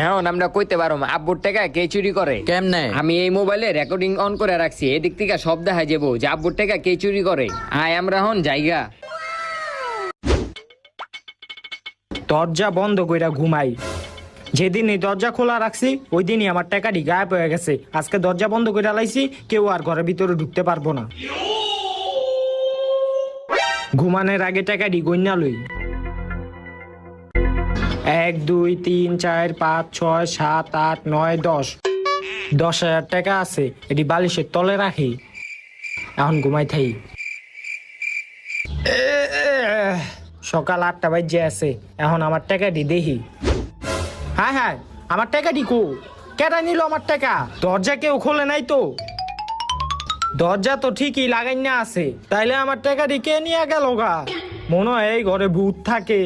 এখন আমরা কইতে পারো আব্বুর টাকা কে চুরি করে কেমনে? আমি এই মোবাইলে রেকর্ডিং অন করে রাখছি, এদিক থেকে সব দেখা যাবো যে আব্বুর টাকা কে চুরি করে। আয় আমরা হন জায়গা। দরজা বন্ধ কইরা ঘুমাই। যেদিন এই দরজা খোলা রাখছি ওই দিনই আমার টাকাটি গায়েব হয়ে গেছে। আজকে দরজা বন্ধ কইরা লাইছি, কেউ আর ঘরের ভিতরে ঢুকতে পারবো না। ঘুমানোর আগে টাকাটি গইনা লই। 1 2 3 4 5 6 7 8 9 10। 10,000 টাকা আছে, এটি বালিশের তলে রাখি। এখন ঘুমাই থাই। সকাল 8টা বাজে আছে, এখন আমার টাকাটি দেখি। হ্যাঁ হ্যাঁ, আমার টাকাটি কো? কেটা নিল আমার টাকা? দরজা কেউ খোলে নাই তো? দরজা তো ঠিকই লাগাই না আছে, তাইলে আমার টাকাটি কে নিয়ে গেল গা? মনে হয় এই ঘরে ভূত থাকে।